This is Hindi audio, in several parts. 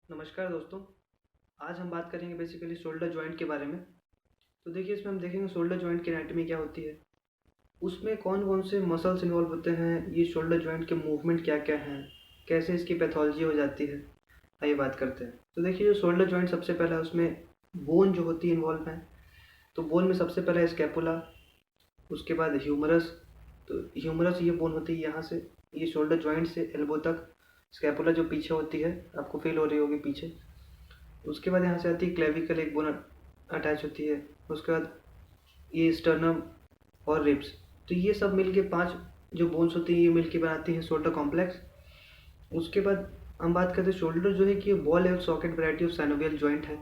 नमस्कार दोस्तों। आज हम बात करेंगे बेसिकली शोल्डर जॉइंट के बारे में। तो देखिए, इसमें हम देखेंगे शोल्डर जॉइंट की एनाटॉमी क्या होती है, उसमें कौन कौन से मसल्स इन्वॉल्व होते हैं, ये शोल्डर जॉइंट के मूवमेंट क्या क्या हैं, कैसे इसकी पैथोलॉजी हो जाती है। आइए बात करते हैं। तो देखिए, जो शोल्डर जॉइंट सबसे पहला है उसमें बोन जो होती है इन्वॉल्व है। तो बोन में सबसे पहला है स्कैपुला, उसके बाद ह्यूमरस। तो ह्यूमरस ये बोन होती है यहाँ से, ये शोल्डर जॉइंट से एल्बो तक। स्कैपुला जो पीछे होती है, आपको फील हो रही होगी पीछे। उसके बाद यहाँ से आती है क्लेविकल, एक बोन अटैच होती है। उसके बाद ये स्टर्नम और रिब्स। तो ये सब मिलके 5 जो बोन्स होती हैं, ये मिलके बनाती हैं शोल्डर कॉम्प्लेक्स। उसके बाद हम बात करते हैं शोल्डर जो है कि ball and socket variety of synovial joint है।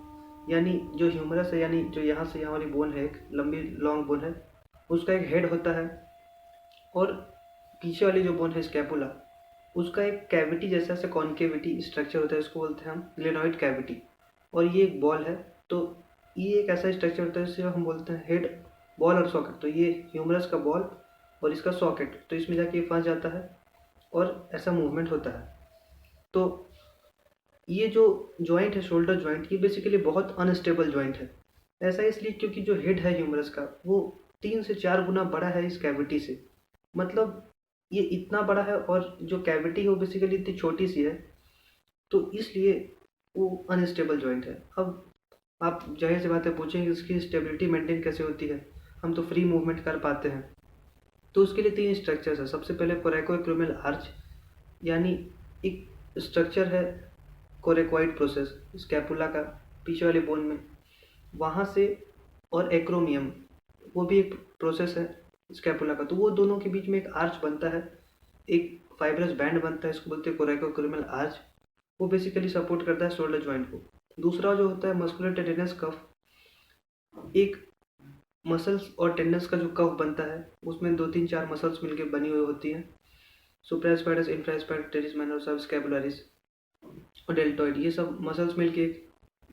यानी जो ह्यूमरस है, यानी जो यहाँ से यहाँ वाली बोन है, एक लंबी लॉन्ग बोन है, उसका एक हेड होता है। और पीछे वाली जो बोन है स्कैपुला, उसका एक कैविटी जैसा से कॉन्केविटी स्ट्रक्चर होता है, इसको बोलते हैं हम ग्लेनॉइड कैविटी। और ये एक बॉल है। तो ये एक ऐसा स्ट्रक्चर होता है जिसे हम बोलते हैं हेड, बॉल और सॉकेट। तो ये ह्यूमरस का बॉल और इसका सॉकेट, तो इसमें जाके फंस जाता है और ऐसा मूवमेंट होता है। तो ये जो जॉइंट है शोल्डर जॉइंट, ये बेसिकली बहुत अनस्टेबल जॉइंट है। ऐसा इसलिए क्योंकि जो हेड है ह्यूमरस का, वो 3 से 4 गुना बड़ा है इस कैविटी से। मतलब ये इतना बड़ा है और जो कैविटी है वो बेसिकली इतनी छोटी सी है। तो इसलिए वो अनस्टेबल जॉइंट है। अब आप जाहिर सी बात है पूछेंगे इसकी स्टेबिलिटी मेंटेन कैसे होती है, हम तो फ्री मूवमेंट कर पाते हैं। तो उसके लिए 3 स्ट्रक्चर्स है। सबसे पहले कोरेकोइक्रोमियल आर्च, यानी एक स्ट्रक्चर है कोरेक्वाइड प्रोसेस स्कैपुला का पीछे वाले बोन में, वहाँ से। और एक्रोमियम, वो भी एक प्रोसेस है स्कैपुला का। तो वो दोनों के बीच में एक आर्च बनता है, एक फाइब्रस बैंड बनता है, इसको बोलते हैं कोरेकोइक्रोमियल आर्च। वो बेसिकली सपोर्ट करता है शोल्डर जॉइंट को। दूसरा जो होता है मस्कुलर टेंडिनस कफ, एक मसल्स और टेंडन्स का जो कफ बनता है, उसमें 2 3 4 मसल्स मिलकर बनी हुई होती हैं। सुप्रास्पाइडस, इंफ्रास्पाइडस, टेरिस माइनर, सबस्कैपुलरिस और डेल्टॉइड, ये सब मसल्स मिलकर एक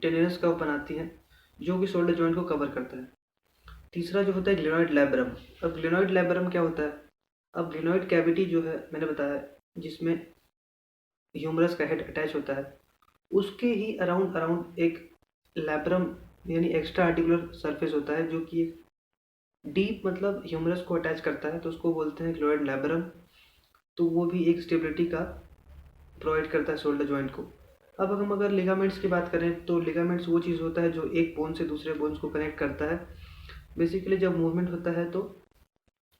टेंडिनस कफ बनाती हैं जो कि शोल्डर जॉइंट को कवर करता है। तीसरा जो होता है ग्लेनॉइड लैब्रम। अब ग्लेनॉइड लैब्रम क्या होता है? अब ग्लेनॉइड कैविटी जो है मैंने बताया, जिसमें ह्यूमरस का हेड अटैच होता है, उसके ही अराउंड अराउंड एक लैब्रम यानी एक्स्ट्रा आर्टिकुलर सरफेस होता है, जो कि एक डीप मतलब ह्यूमरस को अटैच करता है। तो उसको बोलते हैं ग्लोइड लैब्रम। तो वो भी एक स्टेबिलिटी का प्रोवाइड करता है शोल्डर जॉइंट को। अब हम अगर लिगामेंट्स की बात करें, तो लिगामेंट्स वो चीज़ होता है जो एक बोन से दूसरे बोन्स को कनेक्ट करता है। बेसिकली जब मूवमेंट होता है तो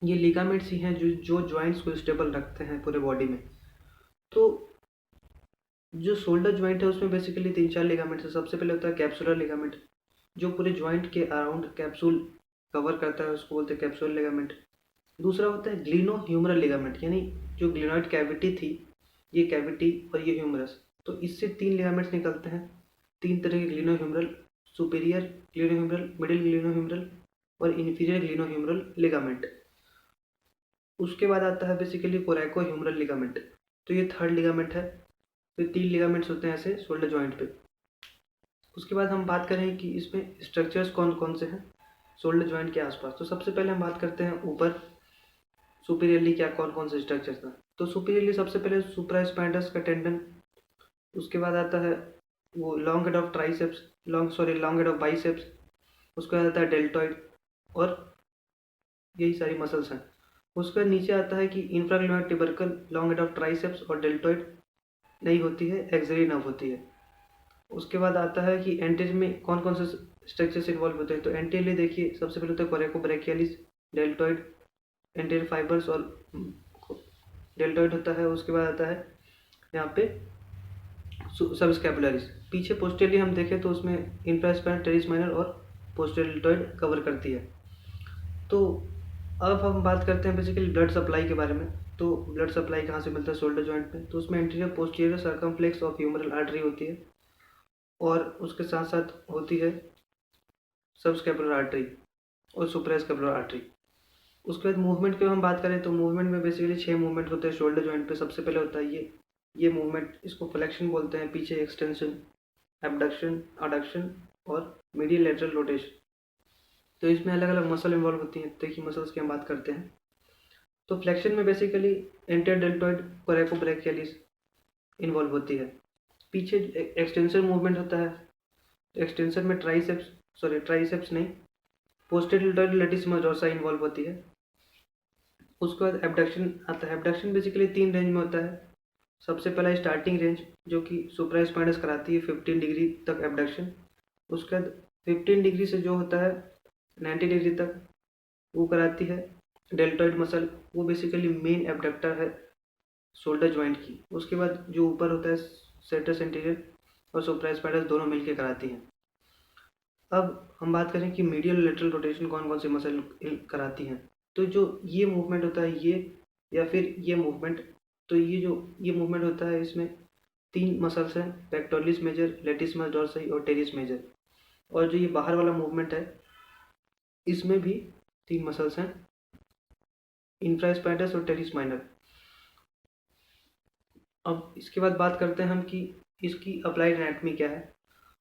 ये लिगामेंट्स ही हैं जो जो जॉइंट्स को स्टेबल रखते हैं पूरे बॉडी में। तो जो शोल्डर जॉइंट है उसमें बेसिकली 3 4 लिगामेंट्स है। सबसे पहले होता है कैप्सुलर लिगामेंट, जो पूरे जॉइंट के अराउंड कैप्सूल कवर करता है, उसको बोलते हैं कैप्सूल लिगामेंट। दूसरा होता है ग्लिनो ह्यूमरल लिगामेंट, यानी जो ग्लिनॉइड कैविटी थी, ये कैविटी और ये ह्यूमरस, तो इससे 3 लिगामेंट्स निकलते हैं। 3 तरह के glenohumeral, superior glenohumeral, middle glenohumeral और इन्फीरियर ग्लिनो ह्यूमरल लिगामेंट। उसके बाद आता है बेसिकली कोरैको ह्यूमरल लिगामेंट। तो ये थर्ड लिगामेंट है। तो 3 लिगामेंट्स होते हैं ऐसे शोल्डर जॉइंट पे। उसके बाद हम बात करें कि इसमें स्ट्रक्चर्स कौन कौन से हैं शोल्डर जॉइंट के आसपास। तो सबसे पहले हम बात करते हैं ऊपर सुपीरियरली क्या कौन कौन से स्ट्रक्चर्स था। तो सुपीरियरली सबसे पहले सुप्रास्पाइनस का टेंडन। उसके बाद आता है वो long head of triceps, long head of biceps. उसके बाद आता है डेल्टॉइड, और यही सारी मसल्स हैं। उसके बाद नीचे आता है कि infraglenoid tubercle, long head of triceps और डेल्टॉइड नहीं होती है, एक्सिलरी नर्व होती है। उसके बाद आता है कि एंटीरियर में कौन कौन से स्ट्रक्चर्स इन्वॉल्व होते हैं। तो एंटीरियर देखिए, सबसे पहले होता है कोरेकोब्रैकियलिस, डेल्टॉइड, एंटीरियर फाइबर्स और डेल्टॉइड होता है। उसके बाद आता है यहाँ पे सबस्कैपुलरिस। पीछे पोस्टेरियरली हम देखें तो उसमें इंफ्रास्पाइनल, टेरिस माइनर और पोस्टेरियर डेल्टॉइड कवर करती है। तो अब हम बात करते हैं बेसिकली ब्लड सप्लाई के बारे में। तो ब्लड सप्लाई कहाँ से मिलता है शोल्डर जॉइंट में? तो उसमें anterior posterior circumflex of humeral artery होती है, और उसके साथ साथ होती है सबस्कैपुलर आर्टरी और सुप्रास्कैपुलर आर्टरी। उसके बाद मूवमेंट की हम बात करें तो मूवमेंट में बेसिकली 6 मूवमेंट होते हैं शोल्डर जॉइंट पे। सबसे पहले होता है ये मूवमेंट, इसको फ्लेक्शन बोलते हैं, पीछे एक्सटेंशन, एबडक्शन, अडक्शन और मीडियल लेटरल रोटेशन। तो इसमें अलग अलग मसल इन्वॉल्व होती हैं। देखिए मसल्स की हम बात करते हैं। तो फ्लेक्शन में बेसिकली एंटीरियर डेल्टॉइड कोरेकोब्रैकियलिस इन्वॉल्व होती है। पीछे एक्सटेंशन मूवमेंट होता है, एक्सटेंशन में ट्राइसेप्स नहीं, पोस्टीरियर लेटिसिमस डोर्सा इन्वॉल्व होती है। उसके बाद एबडक्शन आता है। एबडक्शन बेसिकली 3 रेंज में होता है। सबसे पहला स्टार्टिंग रेंज जो कि सुप्रास्पाइनस कराती है 15 डिग्री तक एबडक्शन। उसके बाद 15 डिग्री से जो होता है 90 डिग्री तक वो कराती है डेल्टॉइड मसल, वो बेसिकली मेन एबडक्टर है शोल्डर जॉइंट की। उसके बाद जो ऊपर होता है सेटस एंटीरियर और सुप्रास्पाइनस दोनों मिलकर कराती हैं। अब हम बात करें कि मीडियल लेटरल रोटेशन कौन कौन सी मसल कराती हैं। तो जो ये मूवमेंट होता है ये, या फिर ये मूवमेंट, तो ये मूवमेंट होता है, इसमें 3 मसल्स हैं, पेक्टोरलिस मेजर, लेटिसिमस डोर्सी और टेरिस मेजर। और जो ये बाहर वाला मूवमेंट है इसमें भी 3 मसल्स हैं, इंफ्रास्पाइनस और टेरिस माइनर। अब इसके बाद बात करते हैं हम कि इसकी अप्लाइड एनाटॉमी क्या है।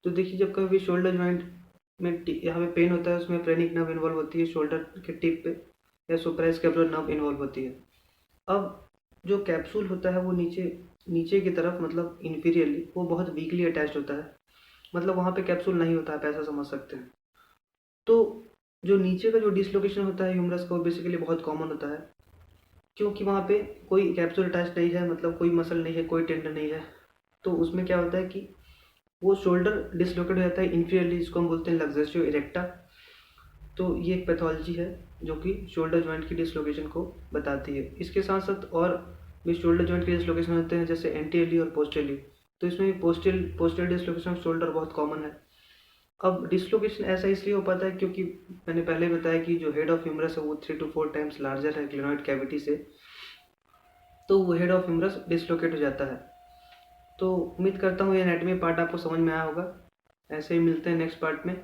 तो देखिए, जब कभी शोल्डर जॉइंट में यहाँ पे पेन होता है उसमें फ्रेनिक नर्व इन्वॉल्व होती है शोल्डर के टिप पे, या सुप्रास्कैपुलर नर्व इन्वॉल्व होती है। अब जो कैप्सूल होता है वो नीचे नीचे की तरफ, मतलब इन्फीरियरली, वो बहुत वीकली अटैच्ड होता है, मतलब वहाँ पे कैप्सूल नहीं होता है, आप ऐसा समझ सकते हैं। तो जो नीचे का जो डिसलोकेशन होता है ह्यूमरस का, वो बेसिकली बहुत कॉमन होता है, क्योंकि वहाँ पे कोई कैप्सूल अटैच नहीं है, मतलब कोई मसल नहीं है, कोई टेंडन नहीं है। तो उसमें क्या होता है कि वो शोल्डर डिसलोकेट हो जाता है इन्फीरियरली, जिसको हम बोलते हैं लक्सेशियो इरेक्टा। तो ये एक पैथोलॉजी है जो कि शोल्डर जॉइंट की डिसलोकेशन को बताती है। इसके साथ साथ और भी शोल्डर जॉइंट के डिसलोकेशन होते हैं, जैसे एंटीरियरली और पोस्टीरियरली। तो इसमें पोस्टीरियर डिसलोकेशन ऑफ शोल्डर बहुत कॉमन है। अब डिसलोकेशन ऐसा इसलिए हो पाता है क्योंकि मैंने पहले बताया कि जो हेड ऑफ ह्यूमरस है वो 3 to 4 टाइम्स लार्जर है ग्लेनोइड कैविटी से, तो वो हेड ऑफ ह्यूमरस डिसलोकेट हो जाता है। तो उम्मीद करता हूँ ये एनाटॉमी पार्ट आपको समझ में आया होगा। ऐसे ही मिलते हैं नेक्स्ट पार्ट में।